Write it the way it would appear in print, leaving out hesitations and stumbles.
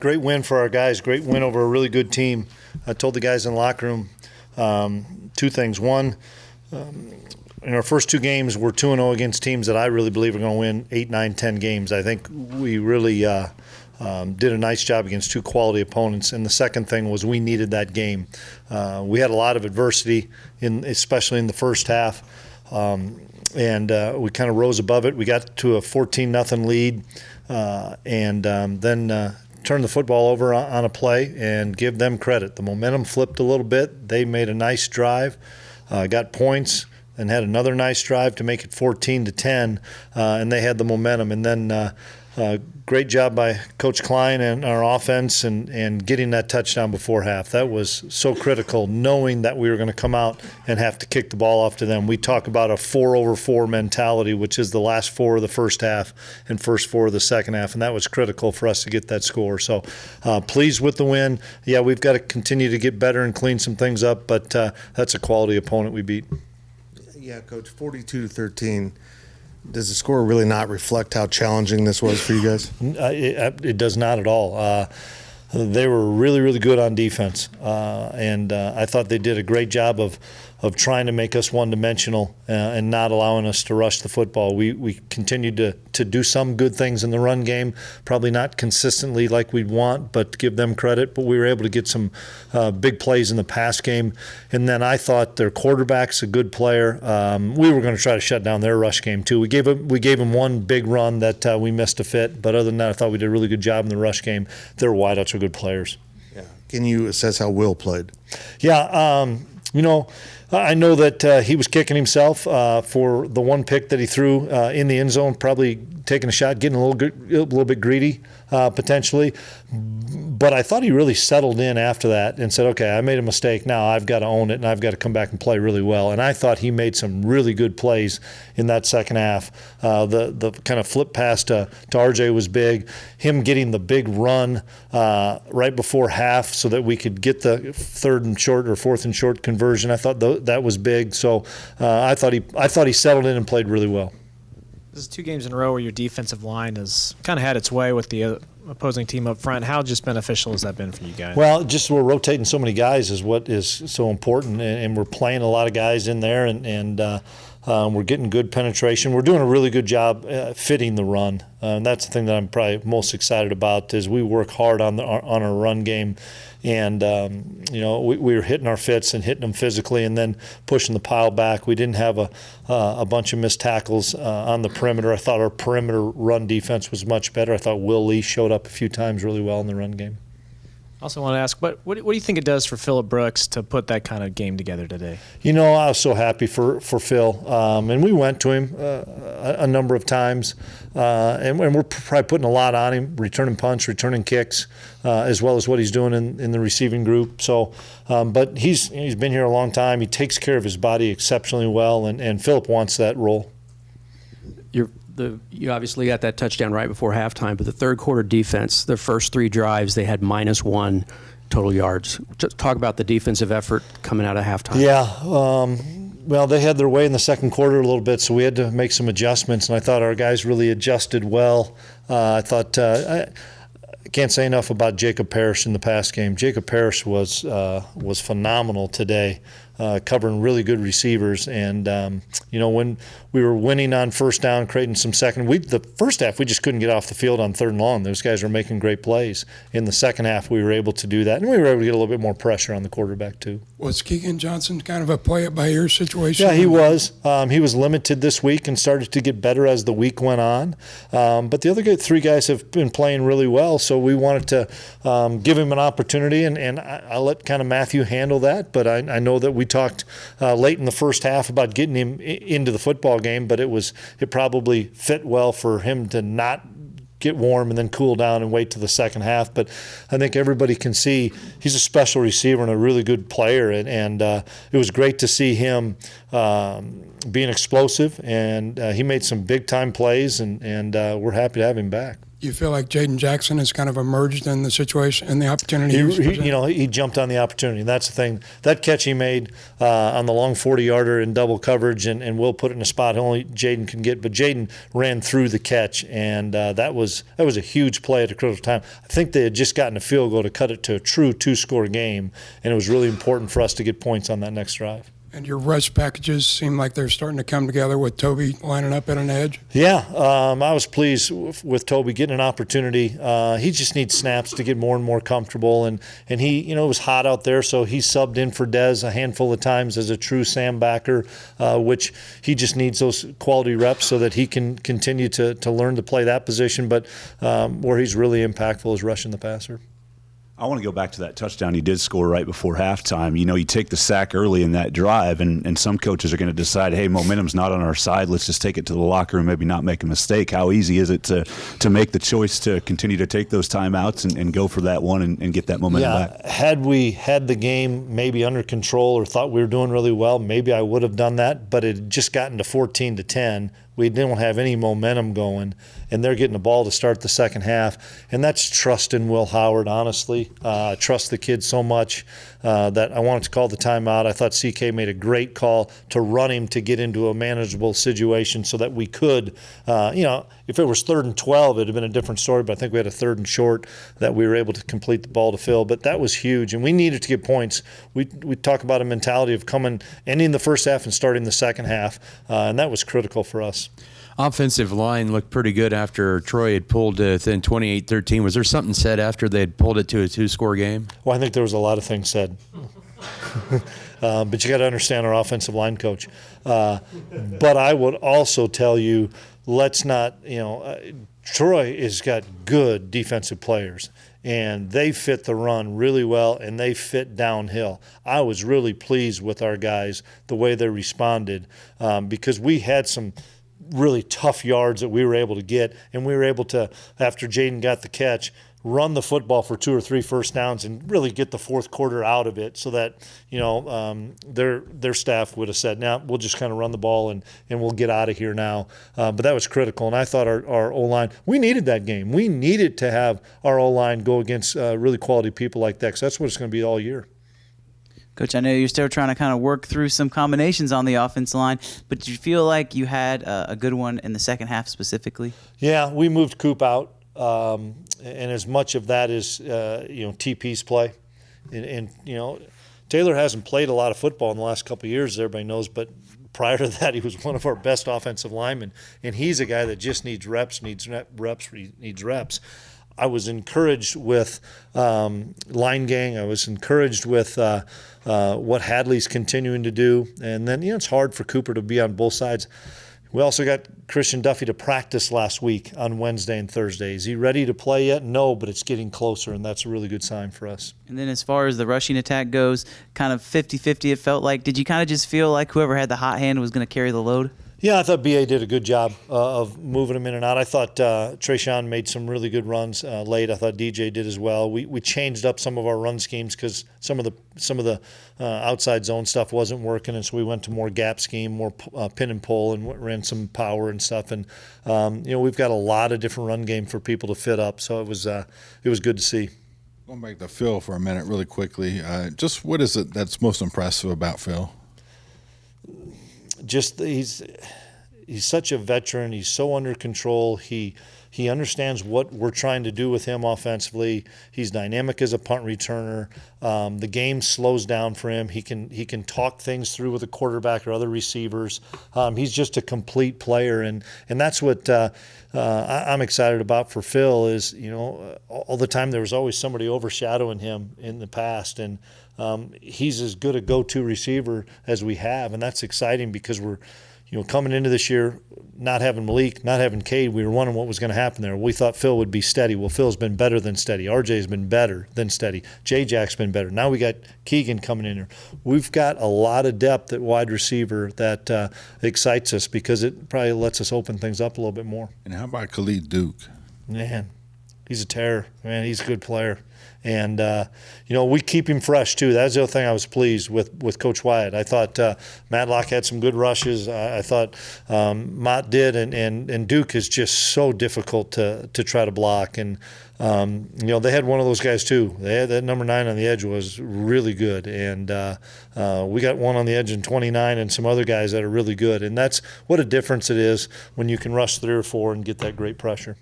Great win for our guys. Great win over a really good team. I told the guys in the locker room two things. One, in our first two games, we're 2-0 against teams that I really believe are going to win 8, 9, 10 games. I think we really did a nice job against two quality opponents. And the second thing was we needed that game. We had a lot of adversity, especially in the first half, and we kind of rose above it. We got to a 14-0 lead, and then turn the football over on a play and give them credit. The momentum flipped a little bit. They made a nice drive, got points, and had another nice drive to make it 14-10, and they had the momentum. And then great job by Coach Klein and our offense and getting that touchdown before half. That was so critical, knowing that we were going to come out and have to kick the ball off to them. We talk about a 4-over-4 mentality, which is the last 4 of the first half and first 4 of the second half, and that was critical for us to get that score. So pleased with the win. Yeah, we've got to continue to get better and clean some things up, but that's a quality opponent we beat. Yeah, Coach, 42-13. Does the score really not reflect how challenging this was for you guys? It does not at all. They were really, really good on defense, and I thought they did a great job of trying to make us one-dimensional and not allowing us to rush the football. We continued to do some good things in the run game, probably not consistently like we'd want, but give them credit. But we were able to get some big plays in the pass game. And then I thought their quarterback's a good player. We were going to try to shut down their rush game too. We gave them one big run that we missed a fit, but other than that, I thought we did a really good job in the rush game. Their wideouts are good players. Yeah. Can you assess how Will played? Yeah. I know that he was kicking himself for the one pick that he threw in the end zone, probably taking a shot, getting a little bit greedy potentially. But I thought he really settled in after that and said, okay, I made a mistake. Now I've got to own it, and I've got to come back and play really well. And I thought he made some really good plays in that second half. The kind of flip pass to RJ was big. Him getting the big run right before half so that we could get the 3rd and short or 4th and short conversion. I thought that was big. So I thought he settled in and played really well. This is 2 games in a row where your defensive line has kind of had its way with the opposing team up front. How just beneficial has that been for you guys? Well, just we're rotating so many guys is what is so important, and we're playing a lot of guys in there, and we're getting good penetration. We're doing a really good job fitting the run. And that's the thing that I'm probably most excited about is we work hard on our run game. And, we were hitting our fits and hitting them physically and then pushing the pile back. We didn't have a bunch of missed tackles on the perimeter. I thought our perimeter run defense was much better. I thought Will Lee showed up a few times really well in the run game. I also want to ask, what do you think it does for Phillip Brooks to put that kind of game together today? I was so happy for Phil. And we went to him a number of times. And we're probably putting a lot on him, returning punts, returning kicks, as well as what he's doing in the receiving group. So, but he's been here a long time. He takes care of his body exceptionally well, and Phillip wants that role. You obviously got that touchdown right before halftime, but the third quarter defense, their first 3 drives, they had -1 total yards. Just talk about the defensive effort coming out of halftime. Yeah, well, they had their way in the second quarter a little bit, so we had to make some adjustments, and I thought our guys really adjusted well. I thought I can't say enough about Jacob Parrish in the pass game. Jacob Parrish was phenomenal today. Covering really good receivers, and when we were winning on first down, creating some second. The first half we just couldn't get off the field on 3rd and long. Those guys were making great plays. In the second half, we were able to do that, and we were able to get a little bit more pressure on the quarterback too. Was Keegan Johnson kind of a play-it-by-ear situation? Yeah, he was. He was limited this week and started to get better as the week went on. But the other 3 guys have been playing really well, so we wanted to give him an opportunity, and I let kind of Matthew handle that. But I know that we talked late in the first half about getting him into the football game, but it probably fit well for him to not get warm and then cool down and wait to the second half. But I think everybody can see he's a special receiver and a really good player, and it was great to see him being explosive, and he made some big-time plays, and we're happy to have him back. you feel like Jaden Jackson has kind of emerged in the situation and the opportunity he was presented? He jumped on the opportunity. And that's the thing. That catch he made on the long 40-yarder in double coverage, and Will put it in a spot only Jaden can get. But Jaden ran through the catch, and that was a huge play at a critical time. I think they had just gotten a field goal to cut it to a true two-score game, and it was really important for us to get points on that next drive. And your rush packages seem like they're starting to come together with Toby lining up at an edge. Yeah, I was pleased with Toby getting an opportunity. He just needs snaps to get more and more comfortable, and he, it was hot out there, so he subbed in for Dez a handful of times as a true Sam backer, which he just needs those quality reps so that he can continue to learn to play that position. But where he's really impactful is rushing the passer. I want to go back to that touchdown he did score right before halftime. You take the sack early in that drive, and some coaches are going to decide, hey, momentum's not on our side. Let's just take it to the locker room, maybe not make a mistake. How easy is it to make the choice to continue to take those timeouts and go for that one and get that momentum back? Had we had the game maybe under control or thought we were doing really well, maybe I would have done that, but it had just gotten to 14-10. We didn't have any momentum going, and they're getting the ball to start the second half. And that's trust in Will Howard, honestly. I trust the kid so much that I wanted to call the timeout. I thought CK made a great call to run him to get into a manageable situation so that we could, if it was 3rd and 12, it would have been a different story, but I think we had a 3rd and short that we were able to complete the ball to Phil. But that was huge, and we needed to get points. We talk about a mentality of ending the first half and starting the second half, and that was critical for us. Offensive line looked pretty good after Troy had pulled it within 28-13. Was there something said after they had pulled it to a 2-score game? Well, I think there was a lot of things said. But you got to understand our offensive line coach. But I would also tell you, let's not, Troy has got good defensive players, and they fit the run really well, and they fit downhill. I was really pleased with our guys, the way they responded, because we had some really tough yards that we were able to get, and we were able to, after Jaden got the catch, run the football for 2 or 3 first downs and really get the fourth quarter out of it so that, their staff would have said, now we'll just kind of run the ball and we'll get out of here now. But that was critical, and I thought our O-line, we needed that game. We needed to have our O-line go against really quality people like that, because that's what it's going to be all year. Coach, I know you're still trying to kind of work through some combinations on the offense line, but did you feel like you had a good one in the second half specifically? Yeah, we moved Coop out, and as much of that is, TP's play. And Taylor hasn't played a lot of football in the last couple of years, as everybody knows, but prior to that, he was one of our best offensive linemen, and he's a guy that just needs reps. I was encouraged with line gang. I was encouraged with what Hadley's continuing to do. And then, it's hard for Cooper to be on both sides. We also got Christian Duffy to practice last week on Wednesday and Thursday. Is he ready to play yet? No, but it's getting closer, and that's a really good sign for us. And then as far as the rushing attack goes, kind of 50-50 it felt like. Did you kind of just feel like whoever had the hot hand was going to carry the load? Yeah, I thought B.A. did a good job of moving him in and out. I thought Trayshawn made some really good runs late. I thought DJ did as well. We changed up some of our run schemes because some of the outside zone stuff wasn't working, and so we went to more gap scheme, more pin and pull, and ran some power and stuff. And we've got a lot of different run game for people to fit up, so it was good to see. Going back to Phil for a minute really quickly, just what is it that's most impressive about Phil? Just he's such a veteran. He's so under control. He understands what we're trying to do with him offensively. He's dynamic as a punt returner. The game slows down for him. He can talk things through with a quarterback or other receivers. He's just a complete player, and that's what I'm excited about for Phil. Is all the time there was always somebody overshadowing him in the past, and he's as good a go-to receiver as we have, and that's exciting because we're coming into this year, not having Malik, not having Cade, we were wondering what was going to happen there. We thought Phil would be steady. Well, Phil's been better than steady. RJ's been better than steady. J-Jack's been better. Now we got Keegan coming in here. We've got a lot of depth at wide receiver that excites us because it probably lets us open things up a little bit more. And how about Khalid Duke? Man, He's a terror, man. He's a good player. And, we keep him fresh, too. That's the other thing I was pleased with Coach Wyatt. I thought Matlock had some good rushes. I thought Mott did, and Duke is just so difficult to try to block. And, they had one of those guys, too. They had that number 9 on the edge was really good. And we got one on the edge in 29 and some other guys that are really good. And that's what a difference it is when you can rush 3 or 4 and get that great pressure.